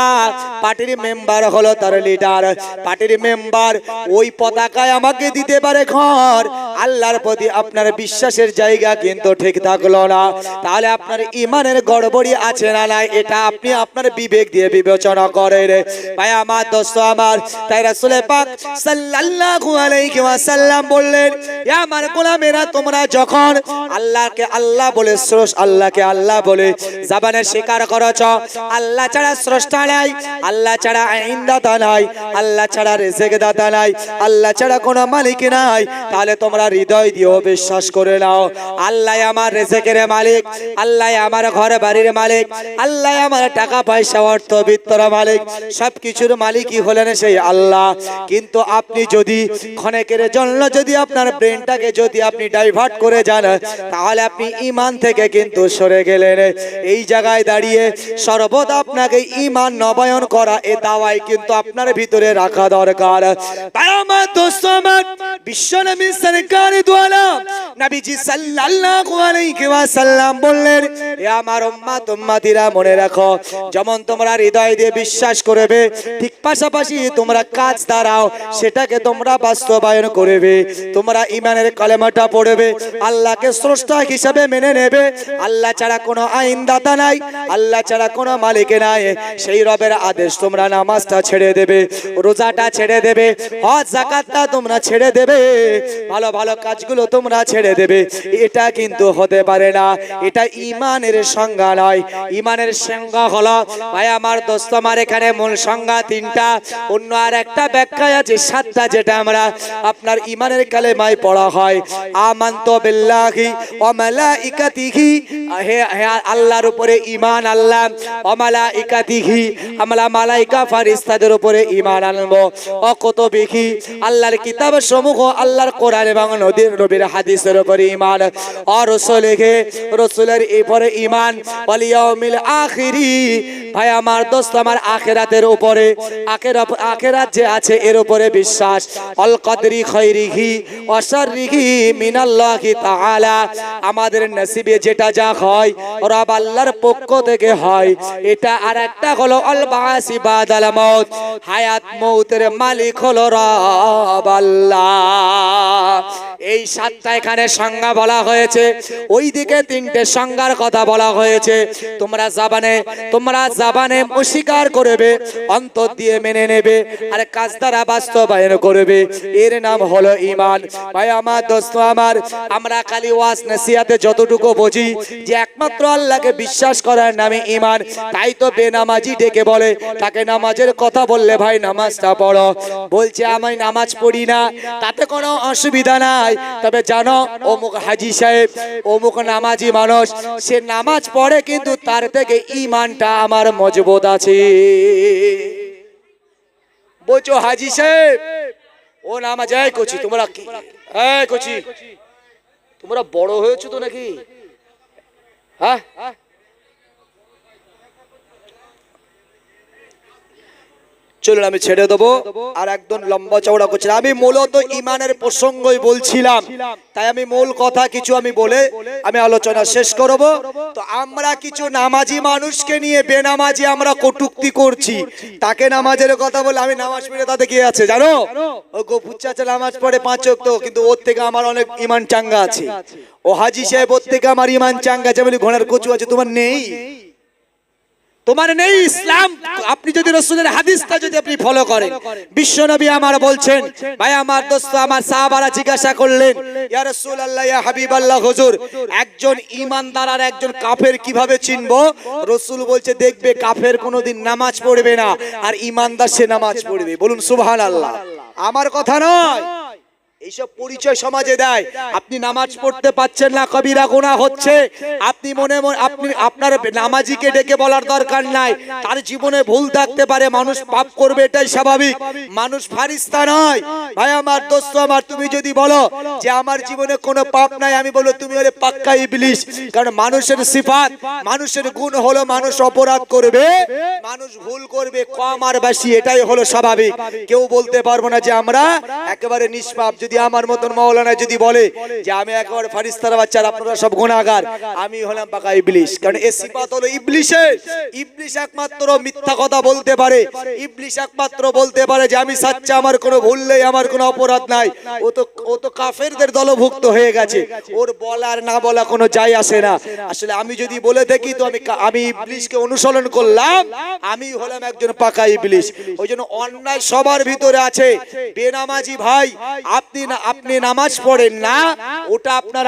পার্টির মেম্বার হলো তার লিডার, পার্টির মেম্বার ওই পতাকায় আমাকে দিতে পারে ঘর। আল্লাহর প্রতি আপনার বিশ্বাসের জায়গা কিন্তু ঠিক থাকলো না, তাহলে আপনার ঈমানের গড়বড়ি আছে না নাই, এটা আপনি আপনার বিবেক দিয়ে বিবেচনা করেন। ভাই আমার, দোস্ত আমার, তাই রাসূল পাক সাল্লাল্লাহু আলাইহি ওয়াসাল্লাম বললেন, হে আমার গোলামেরা, তোমরা যখন আল্লাহকে আল্লাহ বলে আল্লাহকে আল্লাহ বলে জবানে স্বীকার করেছ, আল্লাহ ছাড়া স্রষ্টা নাই, আল্লাহ ছাড়া আইন দাতা নাই, আল্লাহ ছাড়া রিজেক দাতা নাই, আল্লাহ ছাড়া কোনো মালিক নাই, তাহলে তোমরা হৃদয় দিয়ে বিশ্বাস করে নাও আল্লাহ আমার রিজেকের মালিক, আল্লাহ আমার ঘর বাড়ির মালিক, আল্লাহ আমার টাকা পয়সা অর্থ বিত্তর মালিক, সবকিছুর মালিকই হলেন সেই আল্লাহ। কিন্তু আপনি যদি ক্ষণেকের জন্য যদি আপনার ব্রেনটাকে যদি আপনি ডাইভার্ট করে যান, তাহলে আপনি ঈমান থেকে কিন্তু সরে গেলেন। এই জায়গায় দাঁড়িয়ে সর্বদা আপনাকে ঈমান নবায়ন করা, এ দাওয়াই কিন্তু আপনার ভিতরে রাখা দরকার। তাই আমার দোস্ত আমার, বিশ্বনবী সরকার দু আলম নবীজি সাল্লাল্লাহু আলাইহি ওয়াসাল্লাম বললেন, হে আমার উম্মত উম্মতিরা, মনে রাখো, যেমন তোমরা হৃদয় দিয়ে বিশ্বাস করবে, ঠিক পাশাপাশি তোমরা কাজ দ্বারাও সেটাকে তোমরা বাস্তবায়ন করবে। তোমরা ঈমানের কলেমাটা পড়বে, আল্লাহকে স্রষ্টা হিসেবে মেনে নেবে, আল্লাহ ছাড়া কোনো আইন দাতা নাই, আল্লাহ ছাড়া কোনো মালিক নাই, সেই রবের আদেশ তোমরা নামাজটা ছেড়ে দেবে, রোজাটা ছেড়ে দেবে, হজ যাকাতটা তোমরা ছেড়ে দেবে, ভালো ভালো কাজগুলো তোমরা ছেড়ে দেবে। এটা কিন্তু হতে পারে না, এটা ঈমানের সংজ্ঞা নয়। ঈমানের সংজ্ঞা হলো, ভাই আমার দোস্ত আমার, এখানে মূল সংজ্ঞা তিনটা, অন্য আর একটা ব্যাখ্যা আছে সাতটা, যেটা আমরা আপনার ঈমানের কালেমায় পড়া হয়। আমানতু বিল্লাহি ওয়া মালাইকাতিহি, হে আল্লাহর উপরে ঈমান আল্লাহ, ওয়া মালাইকাতিহি, আমরা মালাইকা ফেরেশতাদের উপরে ঈমান আনবো, ওয়া কুতুবিহি, আল্লাহর কিতাব সমূহ, আল্লাহর কোরআন এবং নবীর হাদিসের উপরে ঈমান, আর রাসূলিহি, রাসূলের উপরে ঈমান, ওয়াল ইয়াউমিল আখিরি, ভাই আমার দোস্ত আমার, আখিরাতের উপরে, আখিরাত যে আছে এর উপরে বিশ্বাস, আল কদরি খাইরিহি ওয়া শাররিহি মিনাল্লাহি তাআলা, আমাদের নসিবে যেটা যা হয় রব আল্লাহর পক্ষ থেকে হয়। এটা আর একটা হলো আল বাসি বাদাল মউত, হায়াত মউতের মালিক হলো রব আল্লাহ। এই সাতটা এখানে সংজ্ঞা বলা হয়েছে, ওইদিকে তিনটে সংজ্ঞার কথা বলা হয়েছে। তোমরা জাবানে অস্বীকার করবে, অন্তর দিয়ে মেনে নেবে, আর কাজ দ্বারা বাস্তবায়ন করবে, এর নাম হলো ঈমান। ভাই আমার, দোস্ত আমার, আমরা খালি ওয়াজ নসিহতে যতটুকু বুঝি যে একমাত্র আল্লাহকে বিশ্বাস করার নামে ঈমান, তাই তো বেনামাজি ডেকে বলে, তাকে নামাজের কথা বললে ভাই নামাজটা পড়ো, বলছে আমি নামাজ পড়ি না, তাতে কোনো অসুবিধা নাই। তবে জানো অমুক হাজি সাহেব, অমুক নামাজি মানুষ, সে নামাজ পড়ে কিন্তু তার থেকে ঈমানটা আমার মজবুত আছে। বলছো হাজি সাহেব ও নামাজ করছি, তোমরা কি করছি, তোমরা বড় হয়েছো তো নাকি? হ্যাঁ, চলুন আমি ছেড়ে দেবো, আর একদম লম্বা চওড়া করছি। আমি মূলত ঈমানের প্রসঙ্গই বলছিলাম, তাই আমি মূল কথা কিছু আমি বলে আমি আলোচনা শেষ করব। তো আমরা কিছু নামাজি মানুষকে নিয়ে বেনামাজি আমরা কটূক্তি করছি, তাকে নামাজের কথা বলে আমি নামাজ পড়ে তাতে কি আছে জানো? ও গফুর চাচা নামাজ পড়ে 5 ওয়াক্ত, কিন্তু ওর থেকে আমার অনেক ঈমান চাঙ্গা আছে। ও হাজি সাহেব ওর থেকে আমার ঈমান চাঙ্গা আছে, বলি ঘোড়ার কচু আছে, তোমার নেই? তোমার নেই ইসলাম। আপনি যদি রাসূলের হাদিসটা যদি আপনি ফলো করেন, বিশ্বনবী আমার বলছেন, ভাই আমার দোস্ত আমার, সাহাবারা জিজ্ঞাসা করলেন, ইয়া রাসূলুল্লাহ, ইয়া হাবিবাল্লাহ, হুজুর একজন ঈমানদার আর একজন কাফের কিভাবে চিনবো? রাসূল বলছে, দেখবে কাফের কোনোদিন নামাজ পড়বে না, আর ঈমানদার সে নামাজ পড়বে। বলুন সুবহানাল্লাহ। আমার কথা নয়, এইসব পরিচয় সমাজে দেয়। আপনি নামাজ পড়তে পাচ্ছেন না, কবিরা গুনাহ হচ্ছে, আপনি আপনি আপনার নামাজিকে ডেকে বলার দরকার নাই, তার জীবনে ভুল থাকতে পারে, মানুষ পাপ করবে, এটাই স্বাভাবিক, মানুষ ফারিস্তা নয়। ভাই আমার, দোস্ত আমার, তুমি যদি বলো যে আমার জীবনে কোনো পাপ নাই, আমি বলবো তুমি হলে পাক্কা ইবলিশ। কারণ মানুষের সিফাত, মানুষের গুণ হলো মানুষ অপরাধ করবে, মানুষ ভুল করবে, কম আর বেশি, এটাই হলো স্বাভাবিক। কেউ বলতে পারবো না যে আমরা একেবারে নিষ্পাপ। যদি আমার মতন মাওলানা যদি বলে যে আমি একেবারে ফারিস্তার বাচ্চা, আপনারা সব গুনাহগার, আমি হলাম পাকা ইবলিশ। কারণ এই সিফাত হলো ইবলিশের। ইবলিশ একমাত্র মিথ্যা কথা বলতে পারে, ইবলিশ একমাত্র বলতে পারে যে আমি সাচ্চা, আমার কোনো ভুল নেই, আমার কোনো অপরাধ নাই। ও তো কাফেরদের দলভুক্ত হয়ে গেছে, ওর বলার না বলা কোনো যায় আসে না। আসলে আমি যদি বলে থাকি তো আমি ইবলিশকে অনুসরণ করলাম, আমি হলাম একজন পাকা ইবলিশ। ওই জন্য অন্যায় সবার ভিতরে আছে। বেনামাজি ভাই, আপনি নামাজ পড়েন না, ওটা আপনার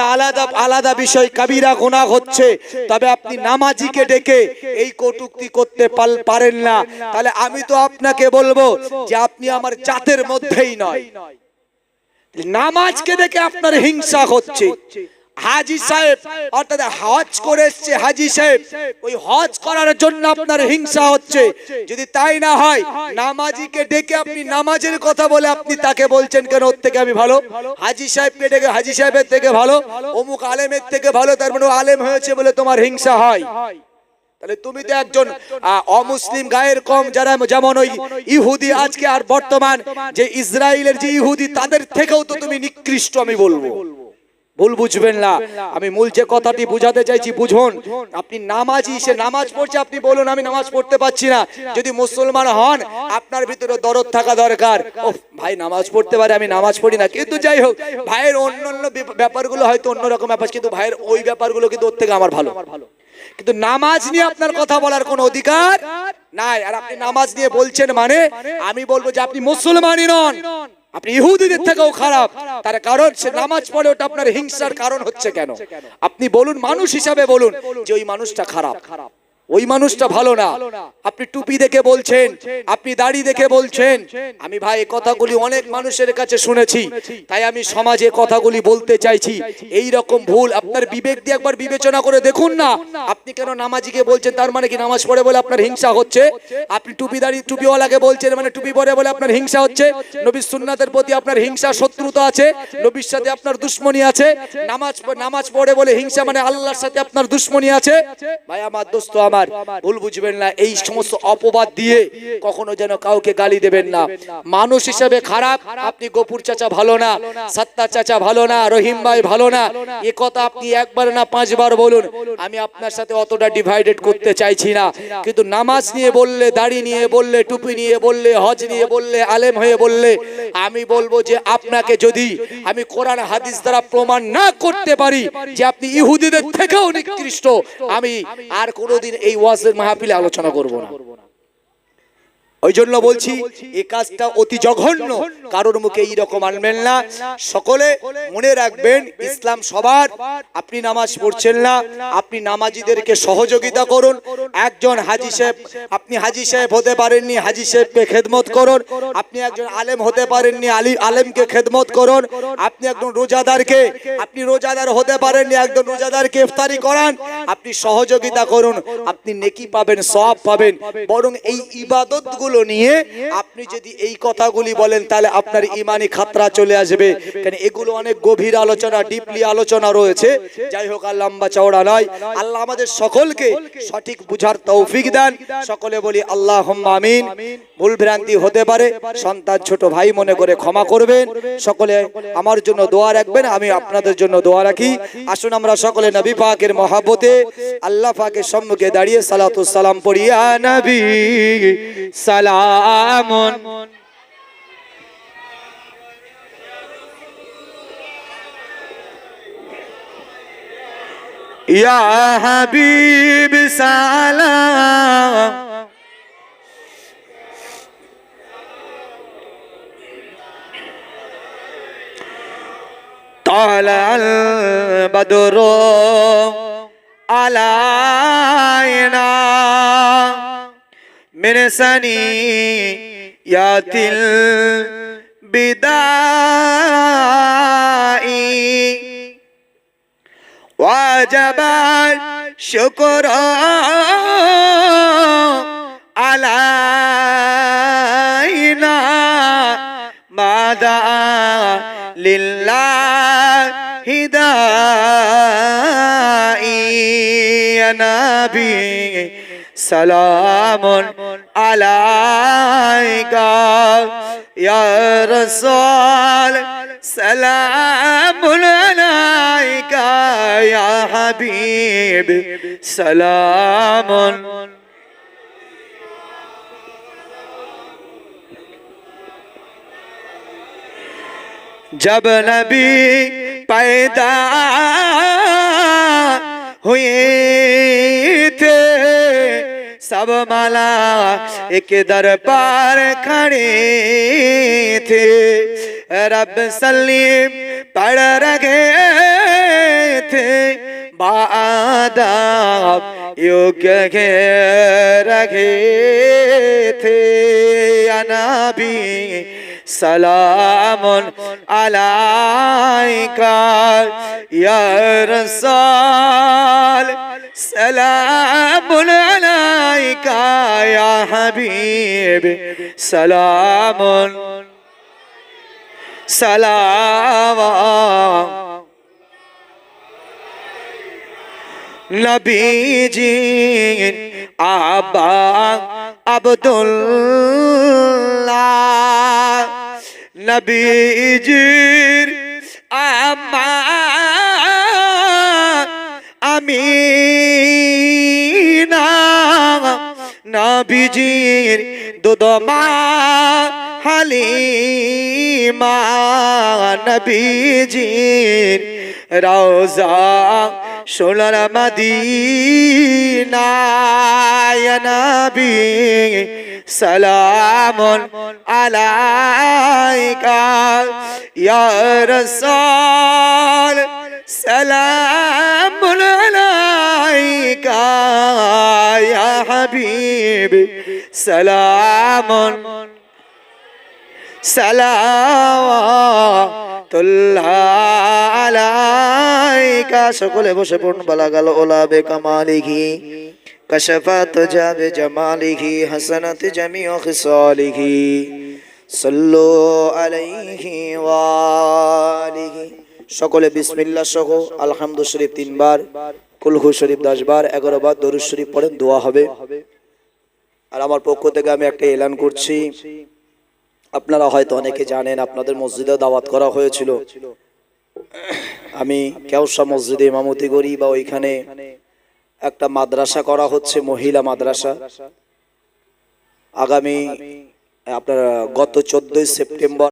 আলাদা বিষয়, কবিরা গুনাহ হচ্ছে। তবে আপনি নামাজিকে ডেকে এই কটূক্তি করতে পারেন না, তাহলে আমি তো আপনাকে বলবো যে আপনি আমার জাতের মধ্যেই নয়। নামাজকে দেখে আপনার হিংসা হচ্ছে। হাজি সাহেব অর্থাৎ হজ করে এসেছে, হাজি সাহেব ওই হজ করার জন্য আপনার হিংসা হচ্ছে। যদি তাই না হয়, নামাজিকে ডেকে আপনি নামাজের কথা বলে আপনি তাকে বলছেন কেন ওর থেকে আমি ভালো? হাজি সাহেবকে ডেকে হাজি সাহেবের থেকে ভালো, অমুক আলেমের থেকে ভালো, তার মানে আলেম হয়েছে বলে তোমার হিংসা হয়। তাহলে তুমি তো একজন অমুসলিম গায়ের কম, যারা যেমন ওই ইহুদি আজকে আর বর্তমান যে ইসরায়েলের যে ইহুদি, তাদের থেকেও তো তুমি নিকৃষ্ট। আমি বলবো, ভুল বুঝবেন না, আমি মূল যে কথাটি বুঝাতে চাইছি বুঝুন। আপনি নামাজি, সে নামাজ পড়ছে, আপনি বলুন আমি নামাজ পড়তে পারছি না। যদি মুসলমান হন, আপনার ভিতরে দরদ থাকা দরকার। ও ভাই নামাজ পড়তে পারে, আমি নামাজ পড়ি না, কিন্তু যাই হোক, ভাইয়ের অন্যান্য ব্যাপারগুলো হয়তো অন্যরকম ব্যাপার, কিন্তু ভাইয়ের ওই ব্যাপারগুলো কিন্তু ওর থেকে আমার ভালো। কিন্তু নামাজ নিয়ে আপনার কথা বলার কোনো অধিকার নাই। আর আপনি নামাজ নিয়ে বলছেন মানে আমি বলবো যে আপনি মুসলমানই নন, আপনি ইহুদিদের থেকেও খারাপ। তার কারণ সে নামাজ পড়ে, ওটা আপনার হিংসার কারণ হচ্ছে কেন? আপনি বলুন, মানুষ হিসাবে বলুন যে ওই মানুষটা খারাপ, ওই মানুষটা ভালো না। আপনি টুপি দেখে বলছেন, আপনি দাড়ি দেখে বলছেন। আমি ভাই এই কথাগুলি অনেক মানুষের কাছে শুনেছি, তাই আমি সমাজে কথাগুলি বলতে চাইছি। এই রকম ভুল আপনার বিবেক দিয়ে একবার বিবেচনা করে দেখুন না। আপনি কেন নামাজিকে বলছেন, তার মানে কি নামাজ পড়ে বলে আপনার হিংসা হচ্ছে? আপনি টুপিওয়ালাকে বলছেন মানে টুপি পরে বলে আপনার হিংসা হচ্ছে? নবীর সুন্নাতের প্রতি আপনার হিংসা, শত্রুতা আছে, নবীর সাথে আপনার দুশ্মনী আছে। নামাজ পড়ে বলে হিংসা মানে আল্লাহর সাথে আপনার দুশ্মনী আছে। ভাই আমার, দোস্ত আমার, আমার ভুল বুঝবেন না, এই সমস্ত অপবাদ দিয়ে কখনো যেন কাউকে গালি দেবেন না। মানুষ হিসেবে খারাপ, আপনি গফুর চাচা ভালো না, সত্তার চাচা ভালো না, রহিম ভাই ভালো না, এ কথা আপনি একবার না 5 বার বলুন। আমি আপনার সাথে অতটা ডিভাইডেড করতে চাইছি না, কিন্তু নামাজ নিয়ে বললে, দাড়ি নিয়ে বললে, টুপি নিয়ে বললে, হজ নিয়ে বললে, আলেম হয়ে বললে, আমি বলবো যে আপনাকে যদি আমি কোরআন হাদিস দ্বারা প্রমাণ না করতে পারি যে আপনি ইহুদিদের থেকেও নিকৃষ্ট, আমি আর কোনোদিন এই ওয়াজের মাহফিলে আলোচনা করব না। ওই জন্য বলছি এই কাজটা অতি জঘন্য, কারোর মুখে এই রকম আনবেন না। সকলে মনে রাখবেন ইসলাম সবার। আপনি নামাজ পড়ছেন না, আপনি নামাজিদেরকে সহযোগিতা করুন। একজন হাজী সাহেব, আপনি হাজী সাহেব হতে পারেননি, হাজী সাহেবকে খেদমত করুন। আপনি একজন আলেম হতে পারেননি, আলেমকে খেদমত করুন। আপনি একজন রোজাদারকে, আপনি রোজাদার হতে পারেননি, একজন রোজাদারকে ইফতারি করান। আপনি সহযোগিতা করুন, আপনি নেকি পাবেন, সওয়াব পাবেন। বরং এই ইবাদতগুলো নিয়ে আপনি যদি এই কথাগুলি বলেন তাহলে আপনার ঈমানি খাতরা চলে আসবে, কারণ এগুলো অনেক গভীর আলোচনা, ডিপলি আলোচনা রয়েছে। যাই হোক, আর লম্বা চওড়া নয়। আল্লাহ আমাদের সকলকে সঠিক বুঝার তৌফিক দেন। সকলে বলি আল্লাহুম্মা আমিন। ভুল ভ্রান্তি হতে পারে, সন্তান ছোট ভাই মনে করে ক্ষমা করবেন। সকলে আমার জন্য দোয়া রাখবেন, আমি আপনাদের জন্য দোয়া রাখি। আসুন আমরা সকলে নবী পাকের মহব্বতে আল্লাহ পাকের সম্মুখে দাঁড়িয়ে সালাতুস সালাম পড়ি। ইয়া নবী সালামুন ইয়া হাবিব সালাম তালাল বদরু আলাইনা মিন সানিয়াতিল বিদাই ওয়াজাবা শুকর আলাইনা মাদা লিল্লাহি দাই ইয়া নবী সালামুন আলাইকা ইয়া রাসূল সালামুন আলাইকা ইয়া হাবিব সালামুন। जब नबी पैदा हुए थे सब मलाइक दरबार खड़े थे, रब सलीम पढ़ रहे थे बादाब युग रखे थे। या नबी सलामुन अलैका या रसूल सलामुन अलैका या हबीब सलामुन सलाम। नबी जी आबा अब्दुल्लाह नबीजीर आम्मा आमीना नबीजीर दुदमा हालिमा नबीजीर रौजा सोलर मदीना या नबी सलामुन अलैका या रसूल सलामुन अलैका या हबीब सलामुन सलावतुल्लाह अलैका। সকলে বসে পড়ুন। বালাগাল ওলা বে কামালিহি কশফাত জাবে জামালিহি হাসানাত জামিউ খিসালিহি সাল্লু আলাইহি ওয়া আলিহি। সকলে বিসমিল্লাহ সহ আলহামদু শরীফ 3 বার কুলহু শরীফ 10 বার, 11 বার দরুদ শরীফ পড়েন, দোয়া হবে। আর আমার পক্ষ থেকে আমি একটা এলান করছি, আপনারা হয়তো অনেকে জানেন, আপনাদের মসজিদে দাওয়াত করা হয়েছিল। আমি কেওসা মসজিদে ইমামতি করি, বা ওইখানে একটা মাদ্রাসা করা হচ্ছে, মহিলা মাদ্রাসা। আগামী আপনার গত 14 সেপ্টেম্বর